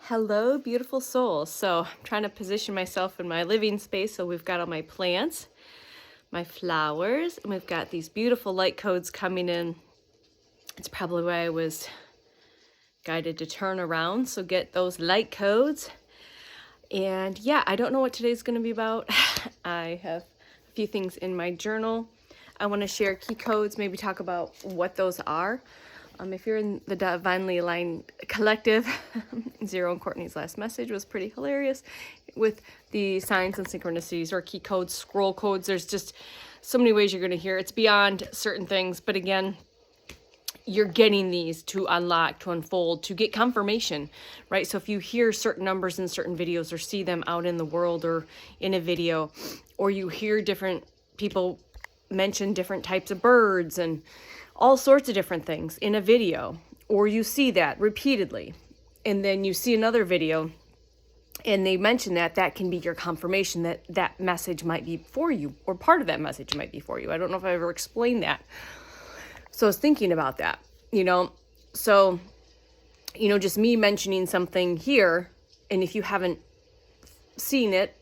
Hello, beautiful souls. So I'm trying to position myself in my living space. So we've got all my plants, my flowers, and we've got these beautiful light codes coming in. It's probably why I was guided to turn around. So get those light codes. And yeah, I don't know what today's going to be about. I have a few things in my journal. I want to share key codes, maybe talk about what those are. If you're in the Divinely Aligned Collective, Zero and Courtney's last message was pretty hilarious with the signs and synchronicities or key codes, scroll codes. There's just so many ways you're going to hear. It's beyond certain things, but again, you're getting these to unlock, to unfold, to get confirmation, right? So if you hear certain numbers in certain videos or see them out in the world or in a video, or you hear different people mention different types of birds and all sorts of different things in a video, or you see that repeatedly, and then you see another video and they mention that can be your confirmation that that message might be for you, or part of that message might be for you. I don't know if I ever explained that. So I was thinking about that, so, just me mentioning something here, and if you haven't seen it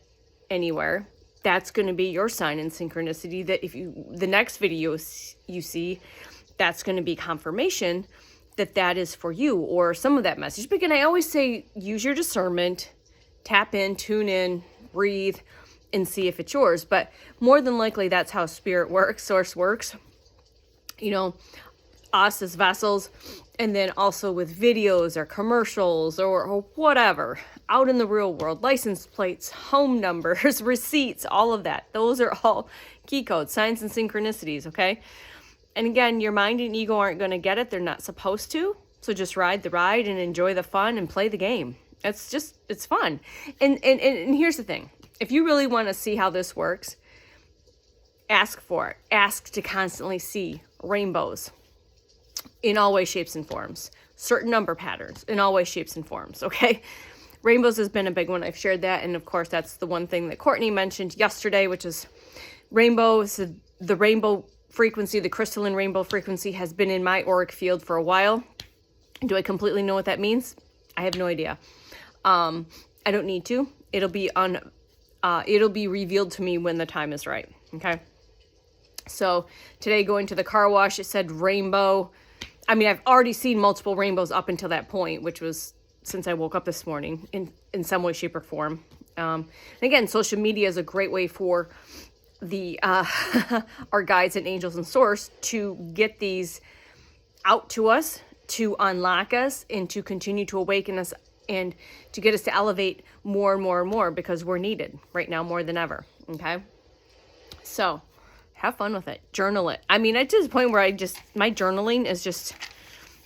anywhere, that's going to be your sign and synchronicity that the next video you see, that's going to be confirmation that is for you, or some of that message. But again, I always say, use your discernment, tap in, tune in, breathe, and see if it's yours. But more than likely, that's how spirit works, source works, us as vessels. And then also with videos or commercials or whatever, out in the real world, license plates, home numbers, receipts, all of that. Those are all key codes, signs and synchronicities, okay? And again, your mind and ego aren't going to get it. They're not supposed to. So just ride the ride and enjoy the fun and play the game. It's fun. And here's the thing. If you really want to see how this works, ask for it. Ask to constantly see rainbows in all ways, shapes, and forms. Certain number patterns in all ways, shapes, and forms, okay? Rainbows has been a big one. I've shared that. And of course, that's the one thing that Courtney mentioned yesterday, which is rainbows. The rainbow frequency, the crystalline rainbow frequency, has been in my auric field for a while. Do I completely know what that means? I have no idea. I don't need to. It'll be revealed to me when the time is right. Okay. So today, going to the car wash, it said rainbow. I mean, I've already seen multiple rainbows up until that point, which was since I woke up this morning in some way, shape, or form. And again, social media is a great way for the our guides and angels and source to get these out to us, to unlock us, and to continue to awaken us, and to get us to elevate more and more and more, because we're needed right now more than ever. Okay, so have fun with it. Journal it. I mean, it's to the point where my journaling is just,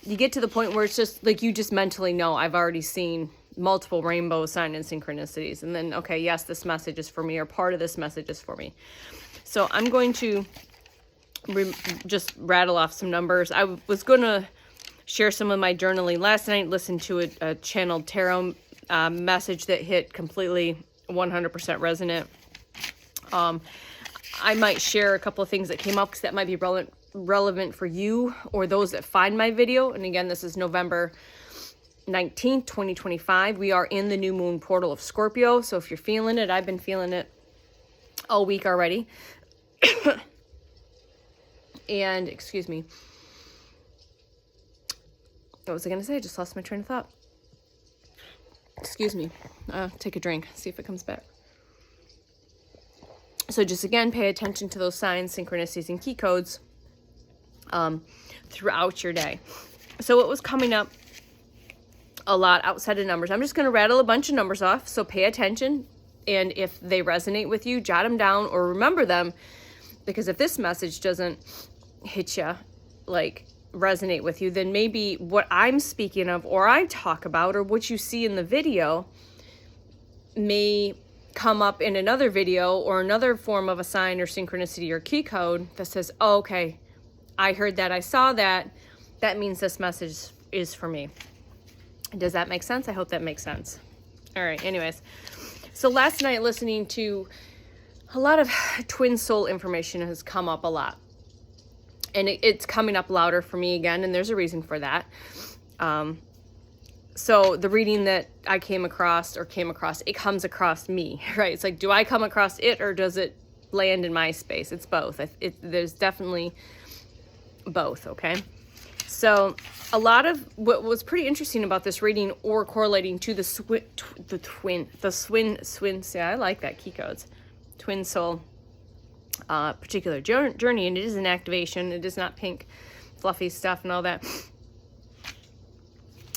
you get to the point where it's just like you just mentally know, I've already seen multiple rainbow sign and synchronicities. And then, okay, yes, this message is for me, or part of this message is for me. So I'm going to just rattle off some numbers. I was going to share some of my journaling last night, listened to a channeled tarot message that hit completely 100% resonant. I might share a couple of things that came up because that might be relevant for you or those that find my video. And again, this is November 19th, 2025. We are in the new moon portal of Scorpio. So if you're feeling it, I've been feeling it all week already. And excuse me. What was I going to say? I just lost my train of thought. Excuse me. Take a drink. See if it comes back. So just again, pay attention to those signs, synchronicities, and key codes throughout your day. So what was coming up a lot outside of numbers, I'm just going to rattle a bunch of numbers off. So pay attention. And if they resonate with you, jot them down or remember them. Because if this message doesn't hit you, like resonate with you, then maybe what I'm speaking of, or I talk about, or what you see in the video may come up in another video or another form of a sign or synchronicity or key code that says, oh, okay, I heard that, I saw that. That means this message is for me. Does that make sense? I hope that makes sense. All right. Anyways, so last night listening to a lot of twin soul information has come up a lot. And it's coming up louder for me again, and there's a reason for that. So the reading that I came across, it comes across me, right? It's like, do I come across it or does it land in my space? It's both. There's definitely both, okay? So a lot of what was pretty interesting about this reading, or correlating to the twin, see, I like that, key codes, twin soul particular journey, and it is an activation. It is not pink fluffy stuff and all that.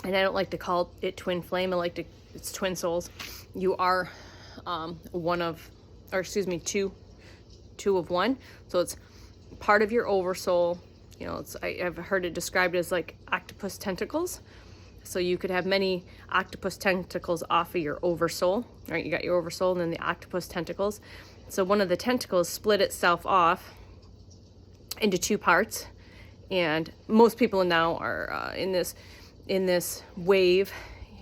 And I don't like to call it twin flame. It's twin souls. You are two of one. So it's part of your oversoul. You know, I've heard it described as like octopus tentacles. So you could have many octopus tentacles off of your oversoul, right? You got your oversoul and then the octopus tentacles. So one of the tentacles split itself off into two parts. And most people now are in this wave,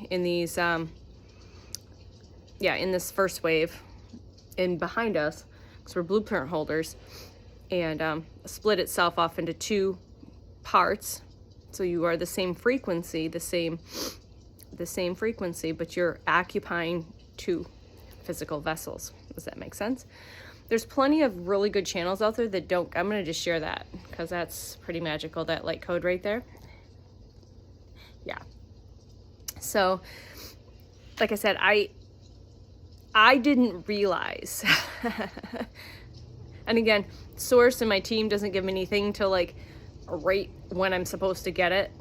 in these, in this first wave, and behind us, because we're blueprint holders, and split itself off into two parts. So you are the same frequency, the same frequency, but you're occupying two physical vessels. Does that make sense? There's plenty of really good channels out there that don't. I'm going to just share that because that's pretty magical, that light code right there. Yeah. So, like I said, I didn't realize. And again, source and my team doesn't give me anything to like right when I'm supposed to get it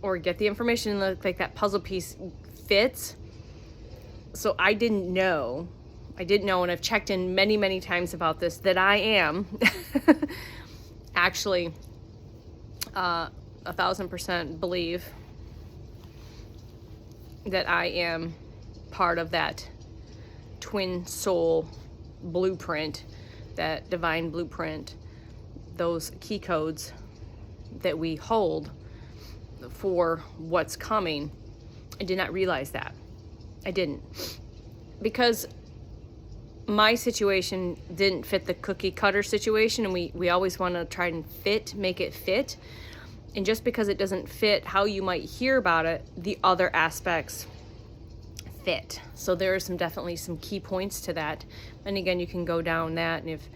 or get the information, like that puzzle piece fits. So I didn't know, and I've checked in many, many times about this, that I am actually 1,000% believe that I am part of that twin soul blueprint, that divine blueprint, those key codes that we hold for what's coming. I did not realize that. I didn't. Because my situation didn't fit the cookie cutter situation, and we always want to try and make it fit. And just because it doesn't fit how you might hear about it, the other aspects fit. So there are definitely some key points to that. And again, you can go down that, and if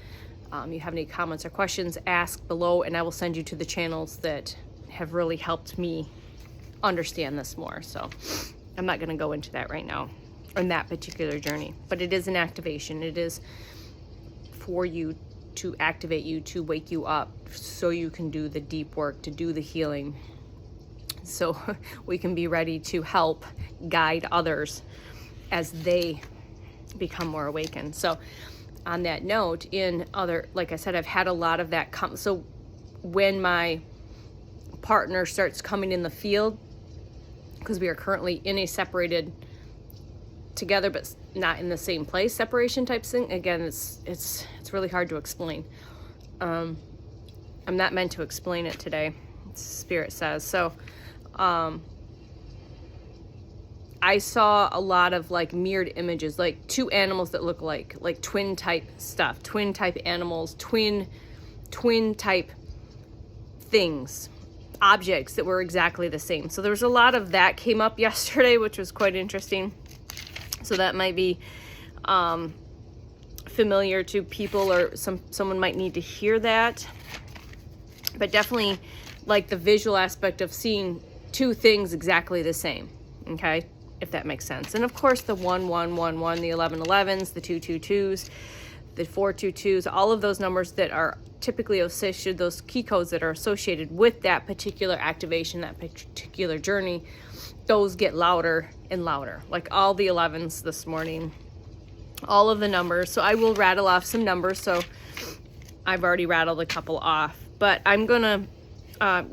you have any comments or questions, ask below, and I will send you to the channels that have really helped me understand this more. So I'm not going to go into that right now in that particular journey, but it is an activation. It is for you, to activate you, to wake you up so you can do the deep work, to do the healing, so we can be ready to help guide others as they become more awakened. So on that note, like I said, I've had a lot of that come. So when my partner starts coming in the field, because we are currently in a separated together but not in the same place separation type thing, again, it's really hard to explain. I'm not meant to explain it today, Spirit says. So I saw a lot of like mirrored images, like two animals that look like twin type stuff, twin type animals, twin type things, objects that were exactly the same. So there was a lot of that came up yesterday, which was quite interesting. So that might be familiar to people, or someone might need to hear that. But definitely like the visual aspect of seeing two things exactly the same, okay? If that makes sense. And of course the 1111, the 1111s, the 222s, the 422s, all of those numbers that are typically associated, those key codes that are associated with that particular activation, that particular journey, those get louder and louder. Like all the 11s this morning, all of the numbers. So I will rattle off some numbers. So I've already rattled a couple off, but I'm gonna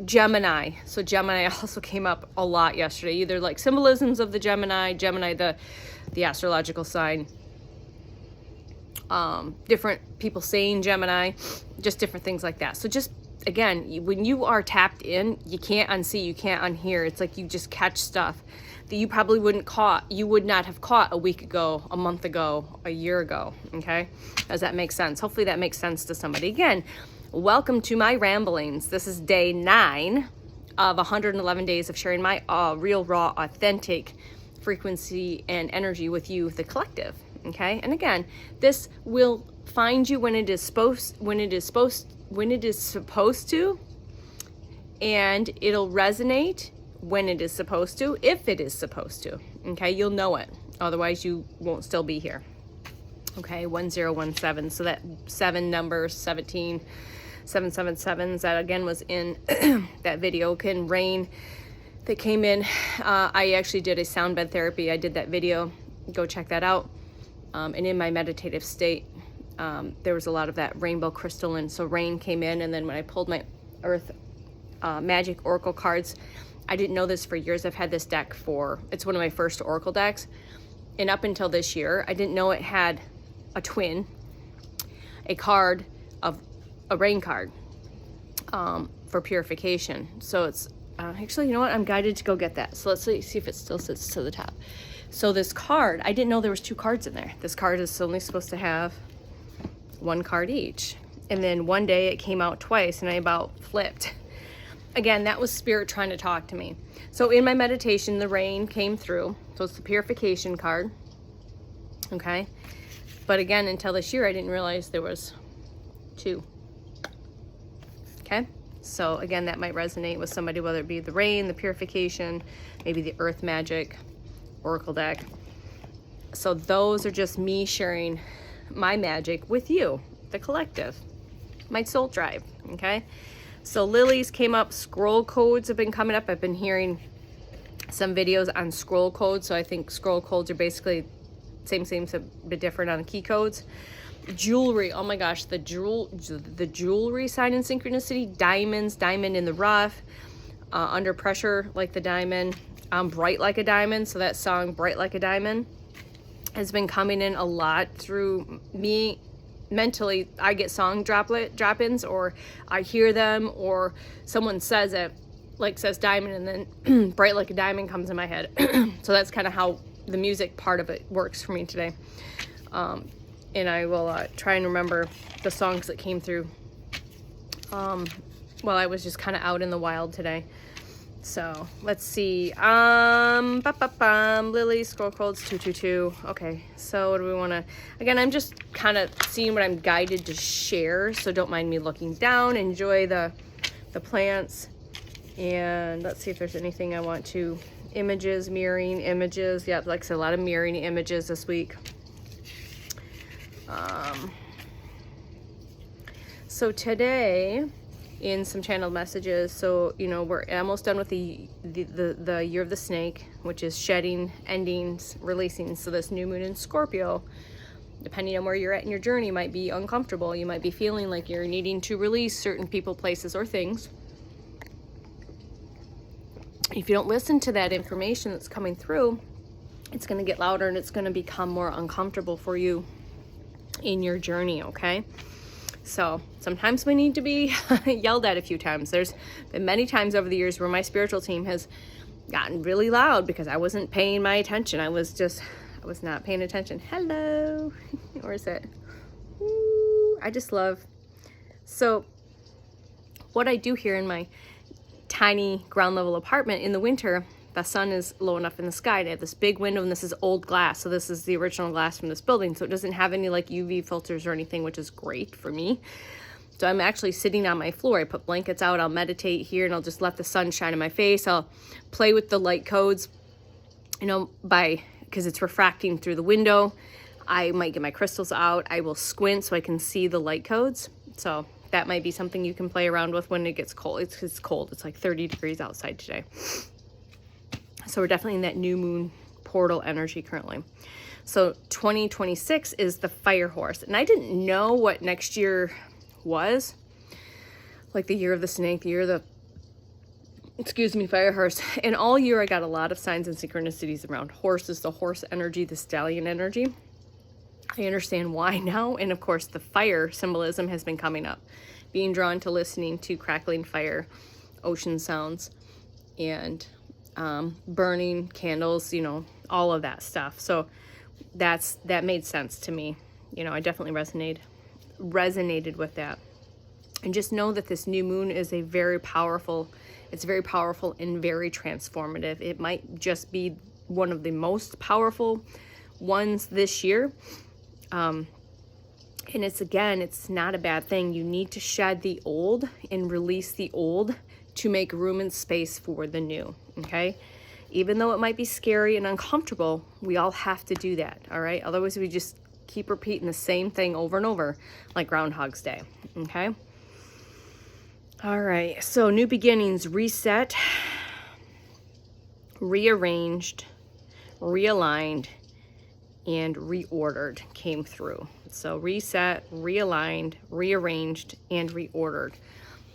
Gemini. So Gemini also came up a lot yesterday, either like symbolisms of the Gemini, the astrological sign, different people saying Gemini, just different things like that. So just, again, when you are tapped in, you can't unsee, you can't unhear. It's like you just catch stuff that you probably you would not have caught a week ago, a month ago, a year ago, okay? Does that make sense? Hopefully that makes sense to somebody. Again, welcome to my ramblings. This is day 9 of 111 days of sharing my real, raw, authentic frequency and energy with you, the collective. Okay, and again, this will find you when it is supposed to, and it'll resonate when it is supposed to, if it is supposed to. Okay, you'll know it. Otherwise, you won't still be here. Okay, 1017. So that 7 numbers, 17, 777s, that again was in that video. Can rain that came in. I actually did a sound bed therapy. I did that video. Go check that out. And in my meditative state, there was a lot of that rainbow crystalline. So rain came in, and then when I pulled my Earth Magic Oracle cards, I didn't know this for years. I've had this deck it's one of my first Oracle decks. And up until this year, I didn't know it had a twin, a card of a rain card for purification. So it's actually, you know what? I'm guided to go get that. So let's see if it still sits to the top. So this card, I didn't know there was 2 cards in there. This card is only supposed to have 1 card each. And then one day it came out twice, and I about flipped. Again, that was Spirit trying to talk to me. So in my meditation, the rain came through. So it's the purification card. Okay. But again, until this year, I didn't realize there was 2. Okay. So again, that might resonate with somebody, whether it be the rain, the purification, maybe the Earth Magic Oracle deck. So those are just me sharing my magic with you, the collective, my soul tribe. Okay. So lilies came up, scroll codes have been coming up. I've been hearing some videos on scroll codes. So I think scroll codes are basically same, a bit different on key codes. Jewelry, oh my gosh, the jewelry sign in synchronicity, diamonds, diamond in the rough, under pressure like the diamond, bright like a diamond. So that song, Bright Like a Diamond, has been coming in a lot through me. Mentally, I get song drop-ins, or I hear them, or someone says it, like says diamond, and then Bright Like a Diamond comes in my head. So that's kind of how the music part of it works for me today. And I will try and remember the songs that came through while I was just kind of out in the wild today. So let's see. Lily, scroll codes 222. Okay, so what do we want to? Again, I'm just kind of seeing what I'm guided to share. So don't mind me looking down. Enjoy the plants, and let's see if there's anything I want to. Images, mirroring images. Yeah, like I said, a lot of mirroring images this week. So today, in some channeled messages, so you know, we're almost done with the year of the snake, which is shedding, endings, releasing. So this new moon in Scorpio, depending on where you're at in your journey, might be uncomfortable. You might be feeling like you're needing to release certain people, places, or things. If you don't listen to that information that's coming through, it's going to get louder, and it's going to become more uncomfortable for you in your journey. Okay. So sometimes we need to be yelled at a few times. There's been many times over the years where my spiritual team has gotten really loud because I wasn't paying my attention. I was not paying attention. Hello. Or is it? Ooh, I just love. So what I do here in my tiny ground level apartment in the winter, the sun is low enough in the sky. I have this big window, and this is old glass. So this is the original glass from this building. So it doesn't have any like UV filters or anything, which is great for me. So I'm actually sitting on my floor. I put blankets out. I'll meditate here, and I'll just let the sun shine in my face. I'll play with the light codes, you know, because it's refracting through the window. I might get my crystals out. I will squint so I can see the light codes. So that might be something you can play around with when it gets cold. It's cold. It's like 30 degrees outside today. So we're definitely in that new moon portal energy currently. So 2026 is the fire horse. And I didn't know what next year was. Like the year of the snake, the year of the, fire horse. And all year I got a lot of signs and synchronicities around horses, the horse energy, the stallion energy. I understand why now. And of course the fire symbolism has been coming up. Being drawn to listening to crackling fire, ocean sounds, and burning candles, you know, all of that stuff. So that made sense to me. You know, I definitely resonated with that. And just know that this new moon is a very powerful It's very powerful and very transformative. It might just be one of the most powerful ones this year. And it's not a bad thing. You need to shed the old and release the old to make room and space for the new, okay? Even though it might be scary and uncomfortable, we all have to do that, all right? Otherwise, we just keep repeating the same thing over and over, like Groundhog's Day, okay? All right, so new beginnings, reset, rearranged, realigned, and reordered came through. So reset, realigned, rearranged, and reordered.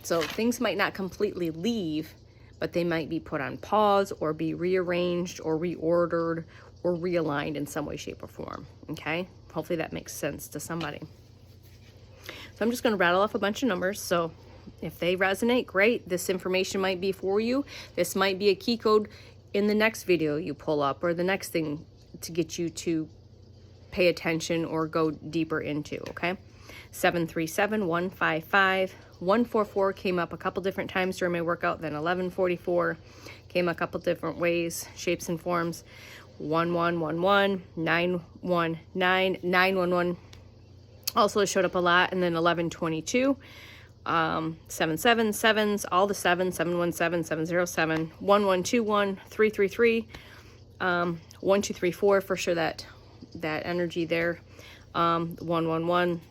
So things might not completely leave, but they might be put on pause or be rearranged or reordered or realigned in some way, shape, or form, okay? Hopefully that makes sense to somebody. So I'm just gonna rattle off a bunch of numbers. So if they resonate, great. This information might be for you. This might be a key code in the next video you pull up, or the next thing to get you to pay attention or go deeper into, okay? 737, 155, 144 came up a couple different times during my workout, then 1144 came a couple different ways, shapes and forms. 1111, 919, 911 also showed up a lot, and then 1122, 77, sevens, all the sevens, 717, 707, 1121, 333, 1234 for sure, that energy there, 111.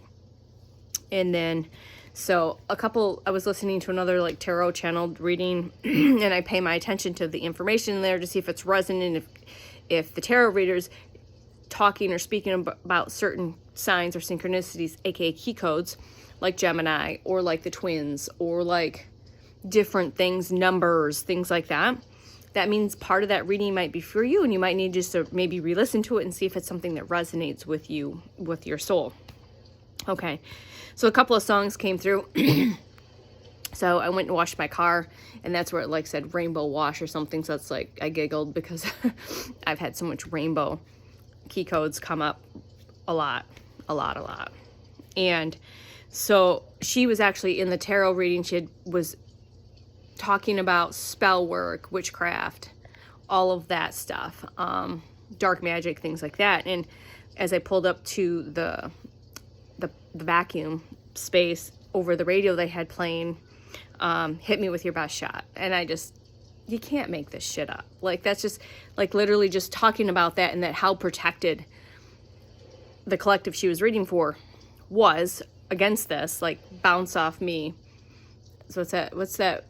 And then so I was listening to another like tarot channel reading and I pay my attention to the information there to see if it's resonant, if the tarot reader's talking or speaking about certain signs or synchronicities, aka key codes, like Gemini or like the twins or like different things, numbers, things like that. That means part of that reading might be for you, and you might need just to maybe re-listen to it and see if it's something that resonates with you, with your soul. Okay, so a couple of songs came through. So I went and washed my car, and that's where it like said rainbow wash or something. So it's like I giggled because I've had so much rainbow key codes come up a lot. And so she was actually in the tarot reading. Was talking about spell work, witchcraft, all of that stuff, dark magic, things like that. And as I pulled up to the vacuum space over the radio they had playing, Hit Me With Your Best Shot. And you can't make this shit up. Like, that's just like literally just talking about that, and that how protected the collective she was reading for was against this, like bounce off me. So what's that?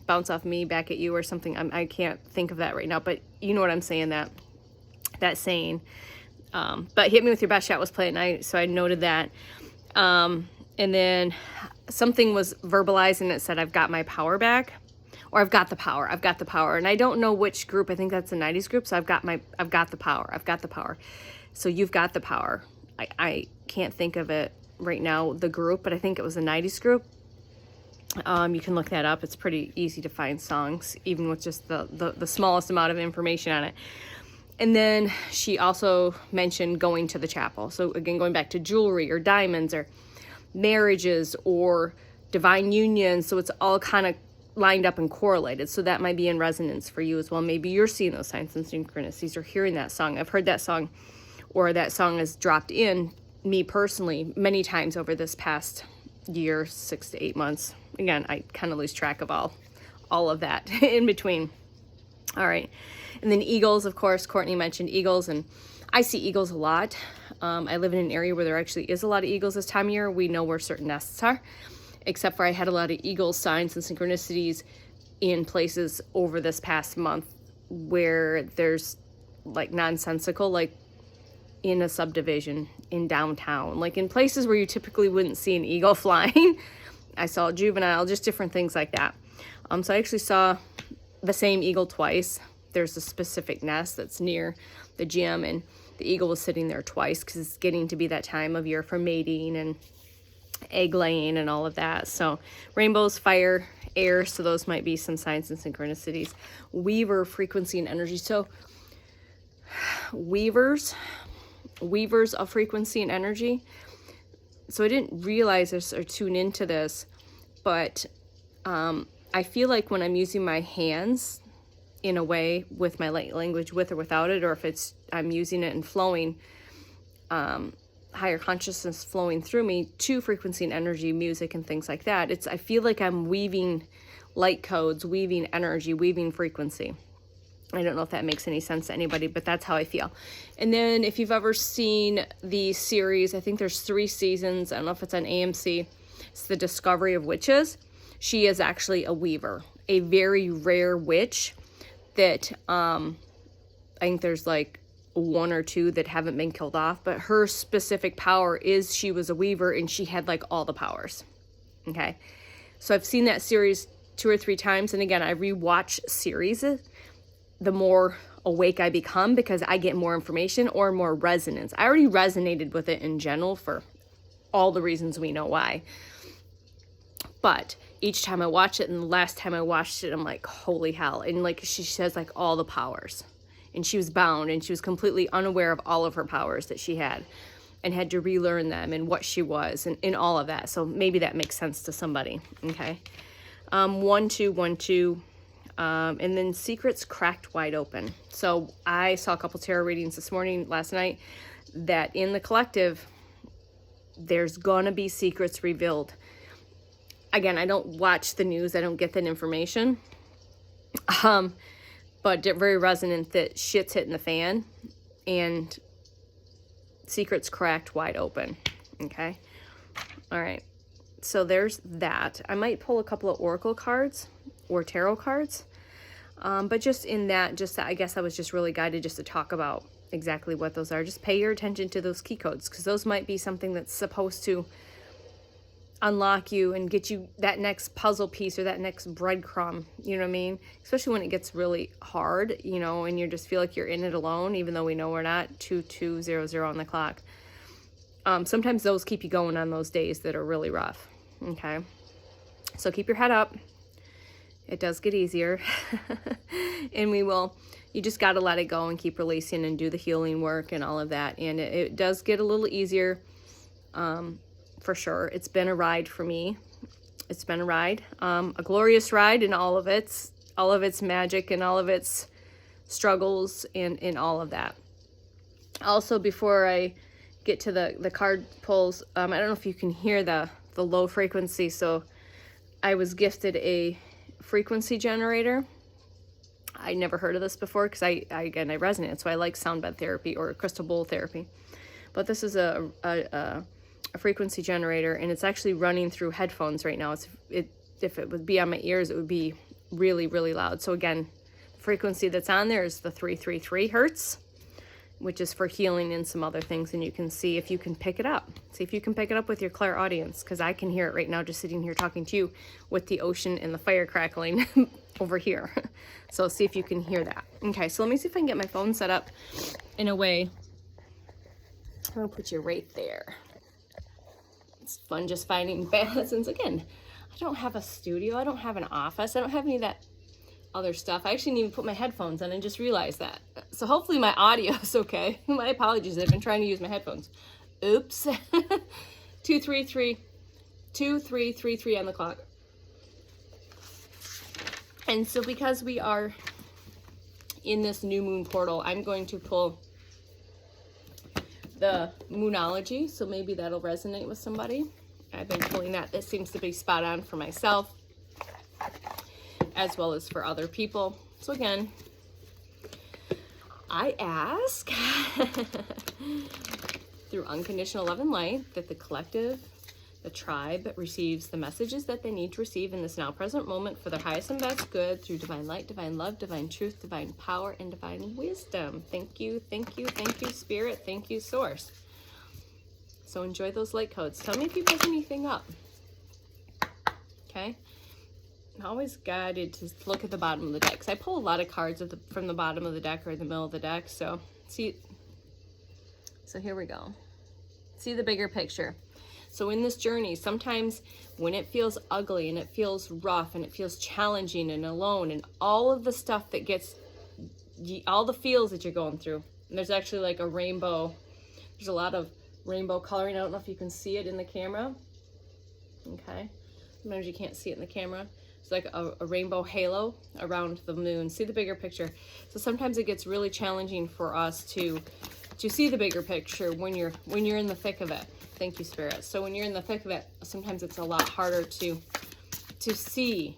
Bounce off me back at you or something. I can't think of that right now, but you know what I'm saying, that saying. But Hit Me With Your Best Shot was playing, so I noted that. And then something was verbalized, and it said, I've got my power back, or I've got the power. And I don't know which group. I think that's the 90s group. So I've got the power. So you've got the power. I can't think of it right now, the group, but I think it was a 90s group. You can look that up. It's pretty easy to find songs, even with just the smallest amount of information on it. And then she also mentioned going to the chapel. So again, going back to jewelry or diamonds or marriages or divine unions. So it's all kind of lined up and correlated. So that might be in resonance for you as well. Maybe you're seeing those signs and synchronicities or hearing that song. I've heard that song, or that song has dropped in me personally many times over this past year, 6 to 8 months. Again, I kind of lose track of all of that in between. All right. And then eagles, of course, Courtney mentioned eagles, and I see eagles a lot. I live in an area where there actually is a lot of eagles this time of year. We know where certain nests are, except for I had a lot of eagle signs and synchronicities in places over this past month where there's like nonsensical, like in a subdivision in downtown, like in places where you typically wouldn't see an eagle flying. I saw a juvenile, just different things like that. So I actually saw the same eagle twice. There's a specific nest that's near the gym, and the eagle was sitting there twice because it's getting to be that time of year for mating and egg laying and all of that. So rainbows, fire, air, so those might be some signs and synchronicities. Weaver, frequency and energy. So weavers of frequency and energy. So I didn't realize this or tune into this, but I I feel like when I'm using my hands in a way with my light language, with or without it, or if it's I'm using it and flowing, higher consciousness flowing through me to frequency and energy, music and things like that. I feel like I'm weaving light codes, weaving energy, weaving frequency. I don't know if that makes any sense to anybody, but that's how I feel. And then if you've ever seen the series, I think there's 3 seasons. I don't know if it's on AMC. It's The Discovery of Witches. She is actually a weaver, a very rare witch that I think there's like 1 or 2 that haven't been killed off, but her specific power is she was a weaver and she had like all the powers. Okay. So I've seen that series 2 or 3 times. And again, I rewatch series the more awake I become, because I get more information or more resonance. I already resonated with it in general for all the reasons we know why. But each time I watch it, and the last time I watched it, I'm like, holy hell. And like she says, like all the powers. And she was bound and she was completely unaware of all of her powers that she had and had to relearn them and what she was and all of that. So maybe that makes sense to somebody. Okay. 1, 2, 1, 2. And then secrets cracked wide open. So I saw a couple tarot readings last night, that in the collective, there's gonna be secrets revealed. Again, I don't watch the news. I don't get that information. But very resonant that shit's hitting the fan and secrets cracked wide open. Okay. All right. So there's that. I might pull a couple of oracle cards or tarot cards. But just in that, I guess I was just really guided just to talk about exactly what those are. Just pay your attention to those key codes, because those might be something that's supposed to unlock you and get you that next puzzle piece or that next breadcrumb, you know what I mean? Especially when it gets really hard, you know, and you just feel like you're in it alone, even though we know we're not. 2200 on the clock. Sometimes those keep you going on those days that are really rough. Okay. So keep your head up. It does get easier. And you just got to let it go and keep releasing and do the healing work and all of that. And it does get a little easier. For sure. It's been a ride for me. It's been a ride, a glorious ride in all of its magic and all of its struggles and all of that. Also, before I get to the card pulls, I don't know if you can hear the low frequency. So I was gifted a frequency generator. I never heard of this before, because I resonate. So I like sound bed therapy or crystal bowl therapy. But this is a frequency generator, and it's actually running through headphones right now. If it would be on my ears, it would be really, really loud. So again, the frequency that's on there is the 333 hertz, which is for healing and some other things. And you can see if you can pick it up. See if you can pick it up with your clairaudience, because I can hear it right now just sitting here talking to you with the ocean and the fire crackling over here. So see if you can hear that. Okay, so let me see if I can get my phone set up in a way. I'm going to put you right there. It's fun just finding balance. And again, I don't have a studio. I don't have an office. I don't have any of that other stuff. I actually didn't even put my headphones on and just realized that. So hopefully my audio is okay. My apologies. I've been trying to use my headphones. Oops. 2333 on the clock. And so because we are in this new moon portal, I'm going to pull the Moonology, so maybe that'll resonate with somebody. I've been pulling that. This seems to be spot on for myself as well as for other people. So again, I ask through unconditional love and light that the collective, the tribe, receives the messages that they need to receive in this now present moment for their highest and best good through divine light, divine love, divine truth, divine power, and divine wisdom. Thank you, thank you, thank you, Spirit. Thank you, Source. So enjoy those light codes. Tell me if you pick anything up. Okay? I'm always guided to look at the bottom of the deck, because I pull a lot of cards from the bottom of the deck or the middle of the deck. So see, so here we go. See the bigger picture. So in this journey, sometimes when it feels ugly and it feels rough and it feels challenging and alone and all of the stuff that gets, all the feels that you're going through, and there's actually like a rainbow, there's a lot of rainbow coloring. I don't know if you can see it in the camera. Okay. Sometimes you can't see it in the camera. It's like a rainbow halo around the moon. See the bigger picture. So sometimes it gets really challenging for us to see the bigger picture when you're in the thick of it. Thank you, Spirit. So when you're in the thick of it, sometimes it's a lot harder to see,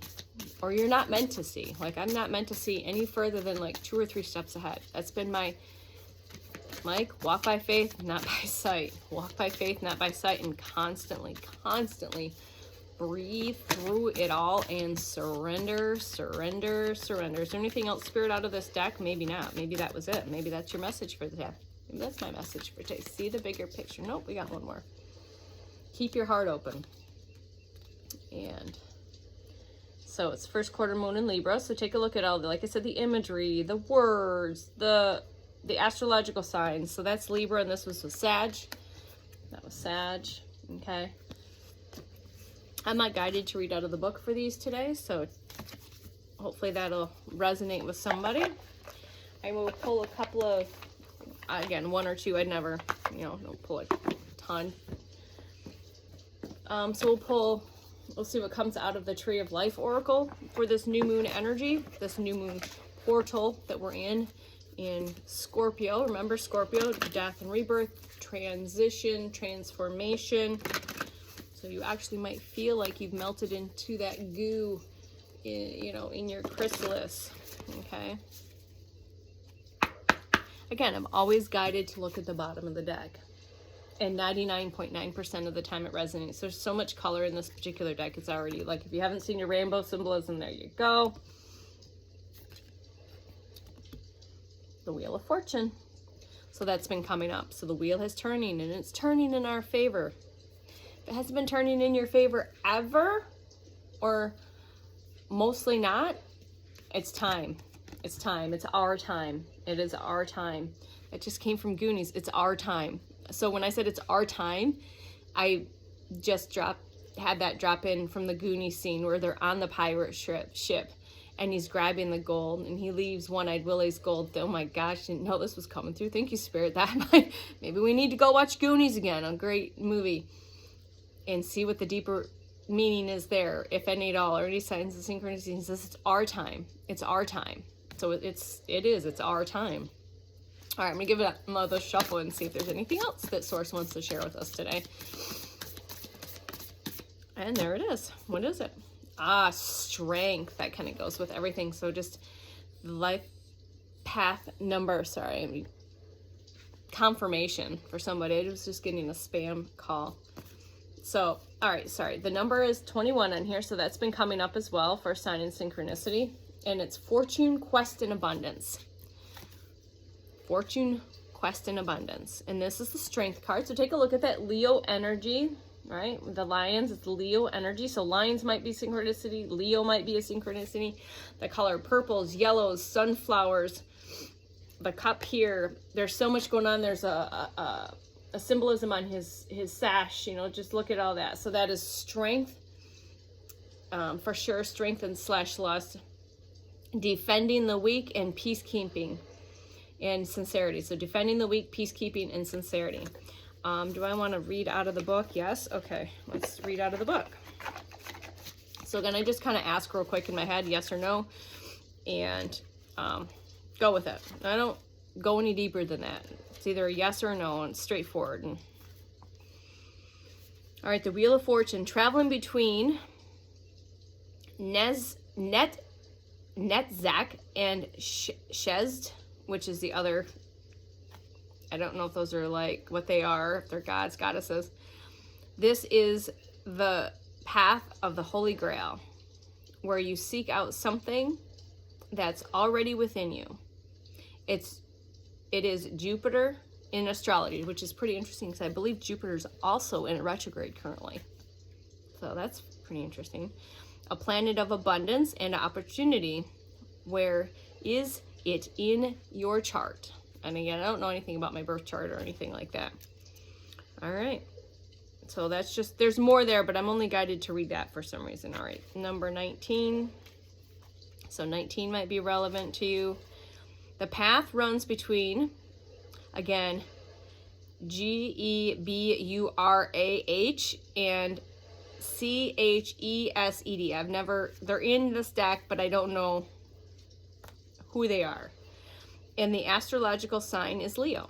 or you're not meant to see. Like, I'm not meant to see any further than like 2 or 3 steps ahead. That's been my, like, walk by faith, not by sight. Walk by faith, not by sight, and constantly breathe through it all and surrender, surrender, surrender. Is there anything else, Spirit, out of this deck? Maybe not. Maybe that was it. Maybe that's your message for the day. Maybe that's my message for today. See the bigger picture. Nope, we got one more. Keep your heart open. And so it's first quarter moon in Libra. So take a look at all the, like I said, the imagery, the words, the astrological signs. So that's Libra, and this was with Sag. That was Sag. Okay. I'm not guided to read out of the book for these today, so hopefully that'll resonate with somebody. I will pull a couple of, again, 1 or 2. I'd never, don't pull a ton. So we'll see what comes out of the Tree of Life Oracle for this new moon energy, this new moon portal that we're in Scorpio. Remember, Scorpio, death and rebirth, transition, transformation. So you actually might feel like you've melted into that goo, in your chrysalis, okay? Again, I'm always guided to look at the bottom of the deck. And 99.9% of the time it resonates. There's so much color in this particular deck. It's already, like, if you haven't seen your rainbow symbolism, there you go. The Wheel of Fortune. So that's been coming up. So the wheel is turning, and it's turning in our favor. If it hasn't been turning in your favor ever, or mostly not, it's time. It's time. It's our time. It is our time. It just came from Goonies. It's our time. So when I said it's our time, I just had that drop in from the Goonies scene where they're on the pirate ship and he's grabbing the gold and he leaves One-Eyed Willie's gold. Oh my gosh, didn't know this was coming through. Thank you, Spirit. Maybe we need to go watch Goonies again, a great movie, and see what the deeper meaning is there, if any at all, or any signs of synchronicity. Says it's our time. It's our time. So it's our time. All right, I'm going to give it another shuffle and see if there's anything else that Source wants to share with us today. And there it is. What is it? Strength. That kind of goes with everything. So just life path number. Sorry. Confirmation for somebody. I was just getting a spam call. So, all right, sorry. The number is 21 on here. So that's been coming up as well for Sign and Synchronicity. And it's Fortune, Quest, and Abundance. Fortune, Quest, and Abundance. And this is the Strength card. So take a look at that Leo energy, right? The lions, it's Leo energy. So lions might be synchronicity. Leo might be a synchronicity. The color purples, yellows, sunflowers. The cup here. There's so much going on. There's a symbolism on his sash. Just look at all that. So that is strength, for sure. Strength and / lust. Defending the weak and peacekeeping. And sincerity. So defending the weak, peacekeeping, and sincerity. Do I want to read out of the book? Yes. Okay. Let's read out of the book. So again, I just kind of ask real quick in my head, yes or no, and go with it. I don't go any deeper than that. It's either a yes or a no, and it's straightforward. All right. The Wheel of Fortune, traveling between Netzach and Shezd, which is the other, I don't know if those are like what they are, if they're gods, goddesses. This is the path of the Holy Grail, where you seek out something that's already within you. It is Jupiter in astrology, which is pretty interesting because I believe Jupiter's also in retrograde currently. So that's pretty interesting. A planet of abundance and opportunity. Where is it in your chart? And again, I don't know anything about my birth chart or anything like that. All right. So that's just, there's more there, but I'm only guided to read that for some reason. All right. Number 19. So 19 might be relevant to you. The path runs between, again, Geburah and Chesed. They're in this deck, but I don't know who they are. And the astrological sign is Leo.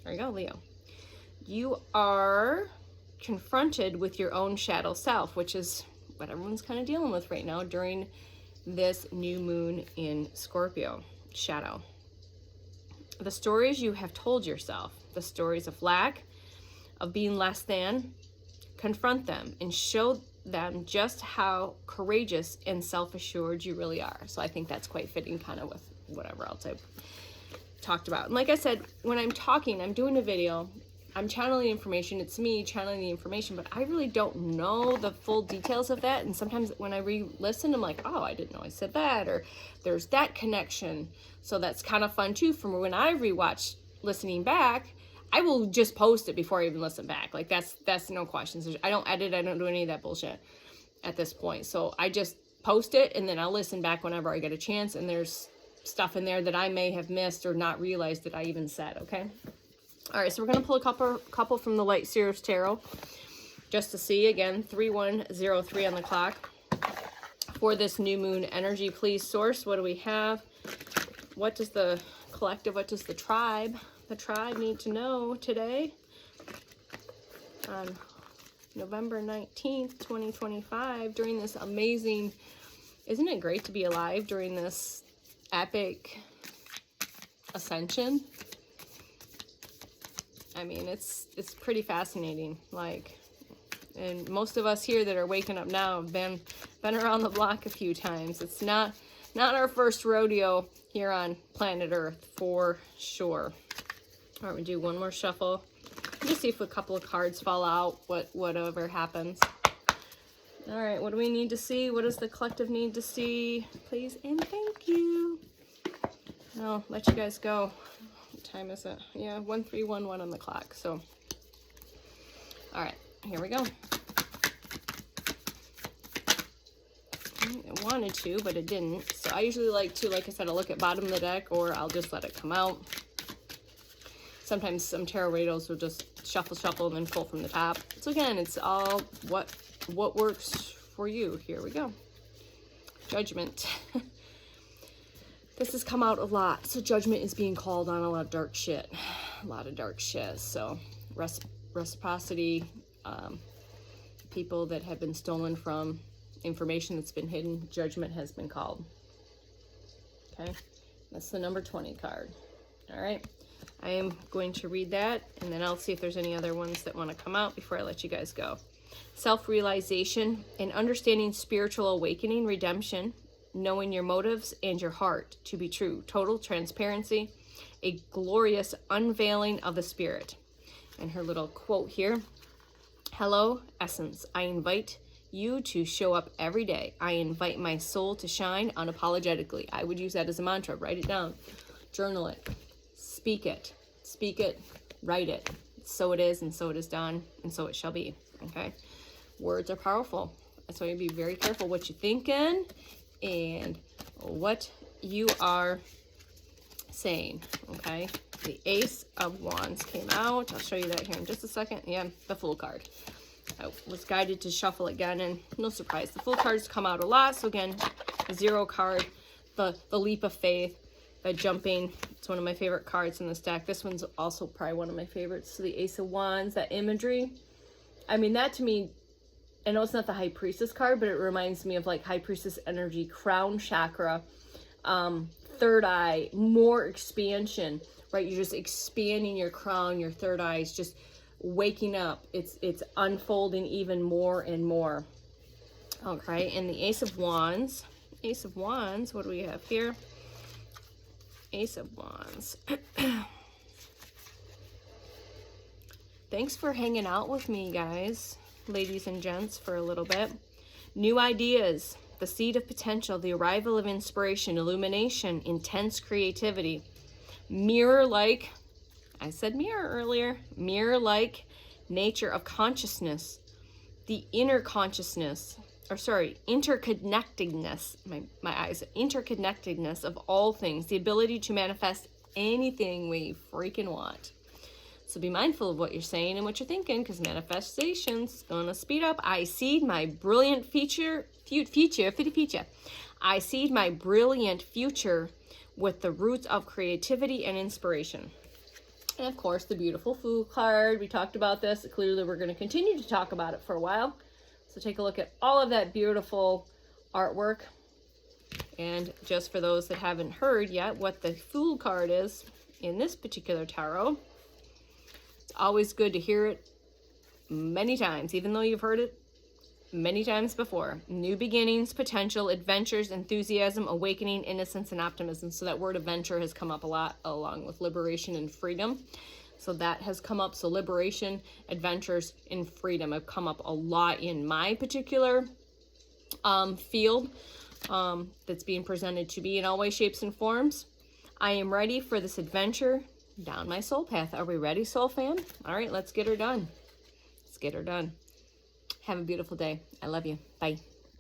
There you go, Leo. You are confronted with your own shadow self, which is what everyone's kind of dealing with right now during this new moon in Scorpio. Shadow. The stories you have told yourself, the stories of lack, of being less than, confront them and show them just how courageous and self-assured you really are. So I think that's quite fitting kind of with whatever else I've talked about. And like I said, when I'm talking, I'm doing a video, I'm channeling information, it's me channeling the information, but I really don't know the full details of that. And sometimes when I re-listen, I'm like, oh, I didn't know I said that, or there's that connection. So that's kind of fun too. From when I rewatch listening back, I will just post it before I even listen back. Like that's no questions. I don't edit, I don't do any of that bullshit at this point. So I just post it and then I'll listen back whenever I get a chance, and there's stuff in there that I may have missed or not realized that I even said, okay? All right, so we're going to pull a couple from the Light Seers Tarot just to see. Again, 3103 on the clock for this new moon energy. Please, Source, what do we have? What does the collective, what does the tribe need to know today on November 19th, 2025, during this amazing, isn't it great to be alive during this epic ascension? I mean, it's pretty fascinating. Like, and most of us here that are waking up now have been around the block a few times. It's not our first rodeo here on planet Earth for sure. All right, we do one more shuffle. Just see if a couple of cards fall out, whatever happens. All right, what do we need to see? What does the collective need to see? Please and thank you. I'll let you guys go. What time is it? Yeah, 1311 on the clock. So, all right, here we go. I wanted to, but it didn't. So I usually like to, like I said, I'll look at bottom of the deck, or I'll just let it come out. Sometimes some tarot readers will just shuffle and then pull from the top. So again, it's all what works for you. Here we go. Judgment. This has come out a lot. So judgment is being called on a lot of dark shit. A lot of dark shit. So reciprocity, people that have been stolen from, information that's been hidden, judgment has been called. Okay, that's the number 20 card. All right, I am going to read that, and then I'll see if there's any other ones that want to come out before I let you guys go. Self-realization and understanding spiritual awakening, redemption, knowing your motives and your heart to be true, total transparency, a glorious unveiling of the spirit. And her little quote here: hello, essence. I invite you to show up every day. I invite my soul to shine unapologetically. I would use that as a mantra. Write it down, journal it, speak it, write it. So it is, and so it is done, and so it shall be. Okay, words are powerful. That's why you be very careful what you're thinking and what you are saying. Okay, the Ace of Wands came out. I'll show you that here in just a second. Yeah, the Fool card. I was guided to shuffle again, and no surprise, the Fool cards come out a lot. So again, the Zero card, the leap of faith, the jumping. It's one of my favorite cards in this deck. This one's also probably one of my favorites. So the Ace of Wands, that imagery. I mean, that to me, I know it's not the High Priestess card, but it reminds me of like High Priestess energy, crown chakra, third eye, more expansion, right? You're just expanding your crown, your third eye is just waking up. It's unfolding even more and more. Okay, and the Ace of Wands, what do we have here? Ace of Wands. Thanks for hanging out with me, guys, ladies and gents, for a little bit. New ideas, the seed of potential, the arrival of inspiration, illumination, intense creativity, mirror-like, I said mirror earlier, mirror-like nature of consciousness, the inner consciousness, or sorry, interconnectedness, my eyes, interconnectedness of all things, the ability to manifest anything we freaking want. So be mindful of what you're saying and what you're thinking, because manifestation's going to speed up. I seed my brilliant future. I seed my brilliant future with the roots of creativity and inspiration. And of course, the beautiful Fool card. We talked about this. Clearly, we're going to continue to talk about it for a while. So take a look at all of that beautiful artwork. And just for those that haven't heard yet what the Fool card is in this particular tarot, it's always good to hear it many times, even though you've heard it many times before. New beginnings, potential, adventures, enthusiasm, awakening, innocence, and optimism. So that word adventure has come up a lot, along with liberation and freedom. So that has come up. So liberation, adventures, and freedom have come up a lot in my particular field that's being presented to me in all ways, shapes, and forms. I am ready for this adventure down my soul path. Are we ready, soul fam? All right, let's get her done. Let's get her done. Have a beautiful day. I love you. Bye.